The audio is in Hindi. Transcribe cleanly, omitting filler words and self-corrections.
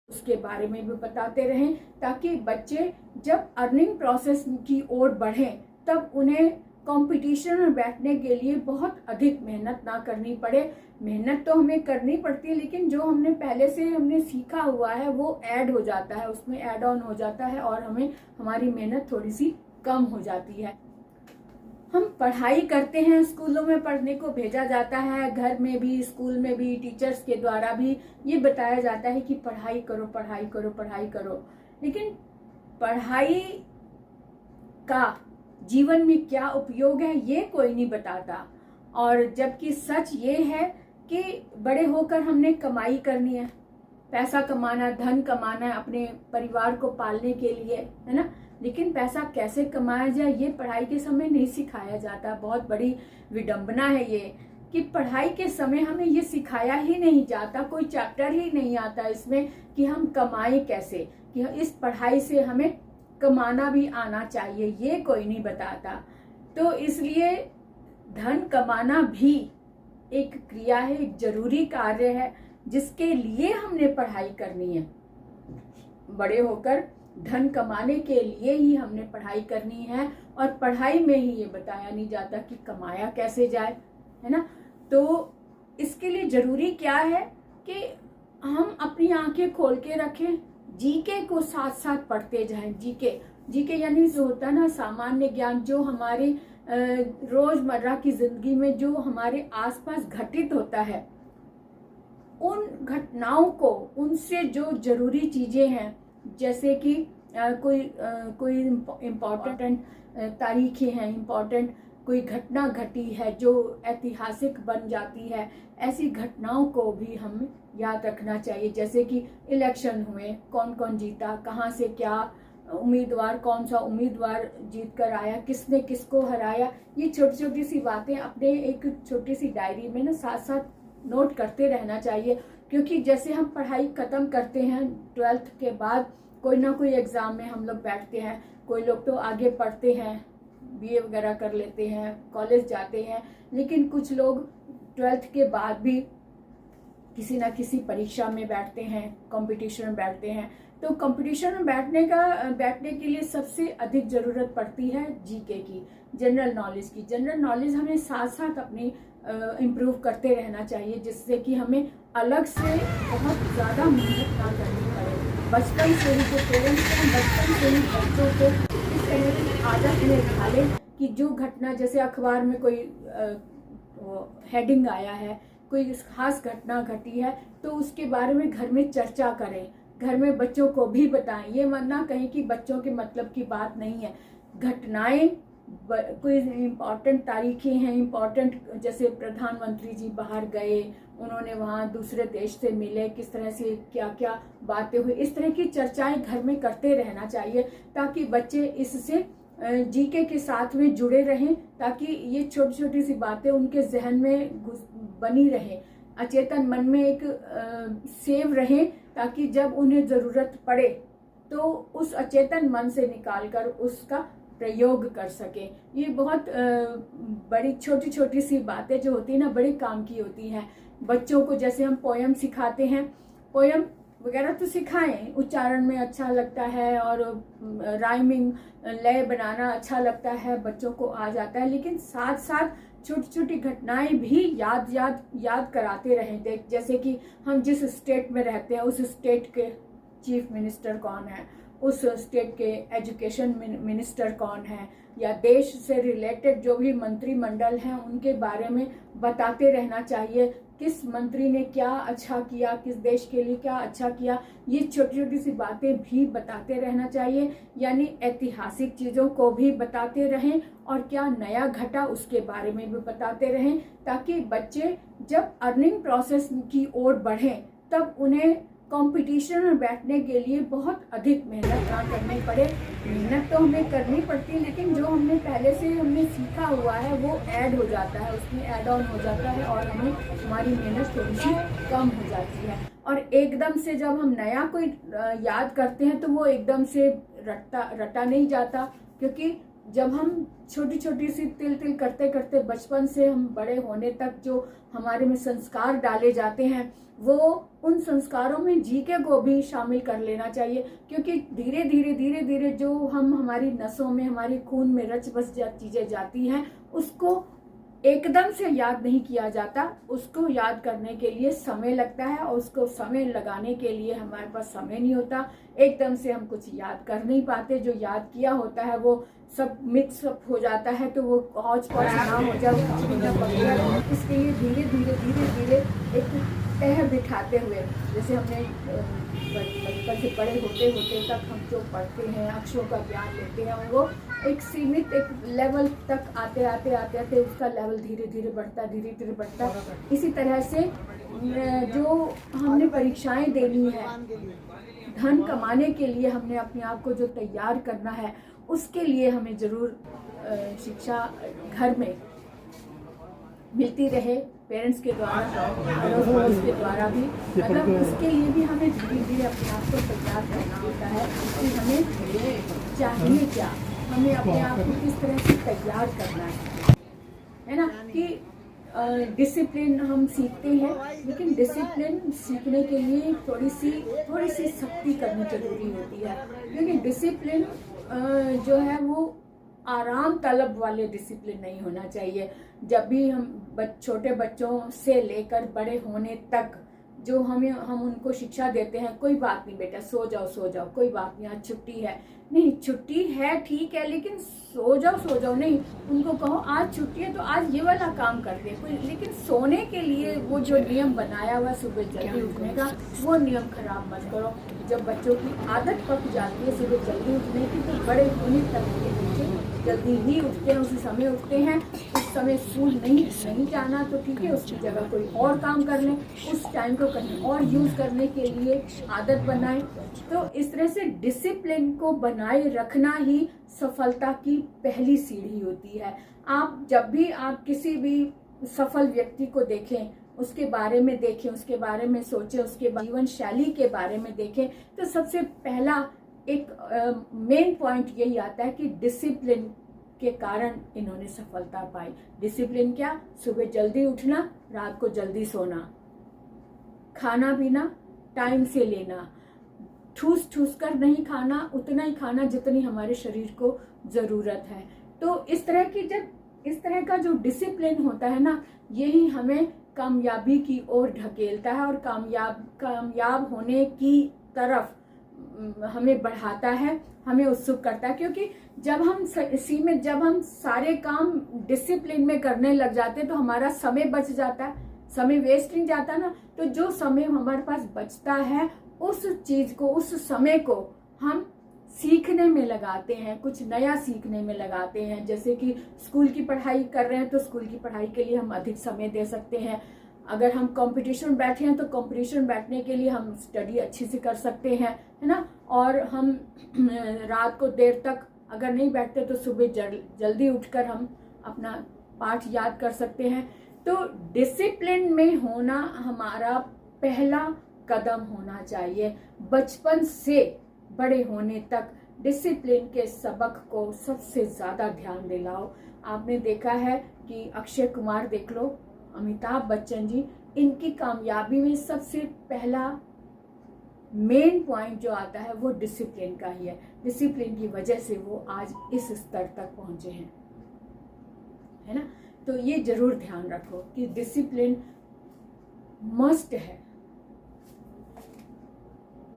उसके बारे में भी बताते रहें, ताकि बच्चे जब अर्निंग प्रोसेस की ओर बढ़ें तब उन्हें कंपटीशन में बैठने के लिए बहुत अधिक मेहनत ना करनी पड़े। मेहनत तो हमें करनी पड़ती है, लेकिन जो हमने पहले से हमने सीखा हुआ है वो ऐड हो जाता है, उसमें ऐड ऑन हो जाता है और हमें हमारी मेहनत थोड़ी सी कम हो जाती है। हम पढ़ाई करते हैं, स्कूलों में पढ़ने को भेजा जाता है, घर में भी स्कूल में भी टीचर्स के द्वारा भी ये बताया जाता है कि पढ़ाई करो पढ़ाई करो पढ़ाई करो, लेकिन पढ़ाई का जीवन में क्या उपयोग है ये कोई नहीं बताता। और जबकि सच ये है कि बड़े होकर हमने कमाई करनी है, पैसा कमाना, धन कमाना है अपने परिवार को पालने के लिए, है ना, लेकिन पैसा कैसे कमाया जाए ये पढ़ाई के समय नहीं सिखाया जाता। बहुत बड़ी विडंबना है ये कि पढ़ाई के समय हमें ये सिखाया ही नहीं जाता, कोई चैप्टर ही नहीं आता इसमें कि हम कमाएं कैसे, कि इस पढ़ाई से हमें कमाना भी आना चाहिए, ये कोई नहीं बताता। तो इसलिए धन कमाना भी एक क्रिया है, एक जरूरी कार्य है जिसके लिए हमने पढ़ाई करनी है। बड़े होकर धन कमाने के लिए ही हमने पढ़ाई करनी है, और पढ़ाई में ही ये बताया नहीं जाता कि कमाया कैसे जाए, है ना। तो इसके लिए जरूरी क्या है कि हम अपनी आंखें खोल के रखें, जीके को साथ साथ पढ़ते जाएं। जीके यानी जो होता है ना सामान्य ज्ञान, जो हमारे रोजमर्रा की जिंदगी में जो हमारे आसपास घटित होता है, उन घटनाओं को, उनसे जो जरूरी चीजें हैं, जैसे कि कोई इम्पोर्टेंट तारीखें हैं, इम्पोर्टेंट कोई घटना घटी है जो ऐतिहासिक बन जाती है, ऐसी घटनाओं को भी हमें याद रखना चाहिए। जैसे कि इलेक्शन हुए, कौन कौन जीता, कहाँ से क्या उम्मीदवार, कौन सा उम्मीदवार जीत कर आया, किसने किसको हराया, ये छोटी छोटी सी बातें अपने एक छोटी सी डायरी में ना साथ साथ नोट करते रहना चाहिए। क्योंकि जैसे हम पढ़ाई खत्म करते हैं 12th के बाद, कोई ना कोई एग्जाम में हम लोग बैठते हैं, कोई लोग तो आगे पढ़ते हैं, बीए वगैरह कर लेते हैं, कॉलेज जाते हैं, लेकिन कुछ लोग 12th के बाद भी किसी ना किसी परीक्षा में बैठते हैं, कंपटीशन में बैठते हैं। तो कंपटीशन में बैठने के लिए सबसे अधिक जरूरत पड़ती है जीके की, जनरल नॉलेज की। जनरल नॉलेज हमें साथ साथ अपनी इम्प्रूव करते रहना चाहिए, जिससे कि हमें अलग से बहुत ज़्यादा मेहनत ना करनी पड़े। बचपन से ही जो पेरेंट्स हैं, बचपन से ही बच्चों को इस तरह की आदत में डालें कि जो घटना, जैसे अखबार में कोई हेडिंग आया है, कोई खास घटना घटी है, तो उसके बारे में घर में चर्चा करें, घर में बच्चों को भी बताएं। ये मत कहें कि बच्चों के मतलब की बात नहीं है। घटनाएं, कोई इम्पोर्टेंट तारीखें हैं, इम्पोर्टेंट, जैसे प्रधानमंत्री जी बाहर गए, उन्होंने वहाँ दूसरे देश से मिले, किस तरह से क्या क्या बातें हुई, इस तरह की चर्चाएं घर में करते रहना चाहिए, ताकि बच्चे इससे जीके के साथ में जुड़े रहें, ताकि ये छोटी छोटी सी बातें उनके जहन में बनी रहें, अचेतन मन में एक सेव रहें, ताकि जब उन्हें जरूरत पड़े तो उस अचेतन मन से निकालकर उसका प्रयोग कर सके। ये बहुत बड़ी छोटी छोटी सी बातें जो होती है ना, बड़े काम की होती हैं। बच्चों को जैसे हम पोयम सिखाते हैं, पोयम वगैरह तो सिखाएं, उच्चारण में अच्छा लगता है और राइमिंग लय बनाना अच्छा लगता है, बच्चों को आ जाता है, लेकिन साथ साथ छोटी छोटी घटनाएं भी याद कराते रहें। जैसे कि हम जिस स्टेट में रहते हैं उस स्टेट के चीफ मिनिस्टर कौन है, उस स्टेट के एजुकेशन मिनिस्टर कौन है, या देश से रिलेटेड जो भी मंत्रिमंडल हैं उनके बारे में बताते रहना चाहिए। किस मंत्री ने क्या अच्छा किया, किस देश के लिए क्या अच्छा किया, ये छोटी छोटी सी बातें भी बताते रहना चाहिए। यानी ऐतिहासिक चीज़ों को भी बताते रहें और क्या नया घटा उसके बारे में भी बताते रहें, ताकि बच्चे जब अर्निंग प्रोसेस की ओर बढ़ें तब उन्हें कंपटीशन में बैठने के लिए बहुत अधिक मेहनत ना करनी पड़े। मेहनत तो हमें करनी पड़ती है, लेकिन जो हमने पहले से हमने सीखा हुआ है वो ऐड हो जाता है, उसमें ऐड ऑन हो जाता है और हमें हमारी मेहनत थोड़ी सी कम हो जाती है। और एकदम से जब हम नया कोई याद करते हैं तो वो एकदम से रटा नहीं जाता, क्योंकि जब हम छोटी छोटी सी तिल तिल करते करते बचपन से हम बड़े होने तक जो हमारे में संस्कार डाले जाते हैं, वो उन संस्कारों में जीके को भी शामिल कर लेना चाहिए, क्योंकि धीरे धीरे धीरे धीरे जो हमारी नसों में, हमारी खून में रच बस चीजें जाती हैं, उसको एकदम से याद नहीं किया जाता। उसको याद करने के लिए समय लगता है, और उसको समय लगाने के लिए हमारे पास समय नहीं होता। एकदम से हम कुछ याद कर नहीं पाते। जो याद किया होता है वो सब मिक्स अप हो जाता है, तो वो हौच पौच ना हो जाए, इसलिए धीरे धीरे धीरे धीरे एक तह बिठाते हुए, जैसे हमने बचपन से बड़े होते होते तक हम जो पढ़ते हैं, अक्षरों का ज्ञान लेते हैं, वो एक सीमित एक लेवल तक आते आते आते आते उसका लेवल धीरे धीरे बढ़ता। इसी तरह से जो हमने परीक्षाएं देनी है, धन कमाने के लिए हमने अपने आप को जो तैयार करना है, उसके लिए हमें जरूर शिक्षा घर में मिलती रहे, पेरेंट्स के द्वारा, अड़ोस पड़ोस के द्वारा भी। मतलब उसके लिए भी हमें धीरे धीरे अपने आप को तैयार करना होता है कि हमें चाहिए क्या, हमें अपने आप को किस तरह से तैयार करना है ना। कि डिसिप्लिन हम सीखते हैं, लेकिन डिसिप्लिन सीखने के लिए थोड़ी सी सख्ती करनी जरूरी होती है, क्योंकि डिसिप्लिन जो है वो आराम तलब वाले डिसिप्लिन नहीं होना चाहिए। जब भी हम छोटे बच्चों से लेकर बड़े होने तक जो हम उनको शिक्षा देते हैं, कोई बात नहीं बेटा, सो जाओ, कोई बात नहीं, आज छुट्टी है, नहीं छुट्टी है ठीक है, लेकिन सो जाओ नहीं। उनको कहो आज छुट्टी है तो आज ये वाला काम कर दे कोई, लेकिन सोने के लिए वो जो नियम बनाया हुआ सुबह जल्दी उठने का, वो नियम खराब मत करो। जब बच्चों की आदत पक जाती है सुबह जल्दी उठने की, तो बड़े होने तक के बच्चे जल्दी ही उठते हैं, उसी समय उठते हैं। उस समय स्कूल नहीं जाना तो ठीक है, उसकी जगह कोई और काम कर लें, उस टाइम को कहीं और यूज करने के लिए आदत बनाएं। तो इस तरह से डिसिप्लिन को बनाए रखना ही सफलता की पहली सीढ़ी होती है। आप जब भी आप किसी भी सफल व्यक्ति को देखें, उसके बारे में देखें, उसके बारे में सोचें, उसके जीवन शैली के बारे में देखें, तो सबसे पहला एक मेन पॉइंट यही आता है कि डिसिप्लिन के कारण इन्होंने सफलता पाई। डिसिप्लिन क्या? सुबह जल्दी उठना, रात को जल्दी सोना, खाना पीना टाइम से लेना, ठूस कर नहीं खाना, उतना ही खाना जितनी हमारे शरीर को जरूरत है। तो इस तरह का जो डिसिप्लिन होता है ना, यही हमें कामयाबी की ओर ढकेलता है और कामयाब होने की तरफ हमें बढ़ाता है, हमें उत्सुक करता है। क्योंकि जब हम सारे काम डिसिप्लिन में करने लग जाते हैं, तो हमारा समय बच जाता है, समय वेस्ट नहीं जाता ना। तो जो समय हमारे पास बचता है, उस चीज को, उस समय को हम सीखने में लगाते हैं, कुछ नया सीखने में लगाते हैं। जैसे कि स्कूल की पढ़ाई कर रहे हैं तो स्कूल की पढ़ाई के लिए हम अधिक समय दे सकते हैं। अगर हम कंपटीशन बैठे हैं तो कंपटीशन बैठने के लिए हम स्टडी अच्छी से कर सकते हैं, है ना। और हम रात को देर तक अगर नहीं बैठते तो सुबह जल्दी उठकर हम अपना पाठ याद कर सकते हैं। तो डिसिप्लिन में होना हमारा पहला कदम होना चाहिए। बचपन से बड़े होने तक डिसिप्लिन के सबक को सबसे ज्यादा ध्यान दिलाओ। आपने देखा है कि अक्षय कुमार देख लो, अमिताभ बच्चन जी, इनकी कामयाबी में सबसे पहला मेन पॉइंट जो आता है वो डिसिप्लिन का ही है। डिसिप्लिन की वजह से वो आज इस स्तर तक पहुंचे हैं, है ना। तो ये जरूर ध्यान रखो कि डिसिप्लिन मस्ट है।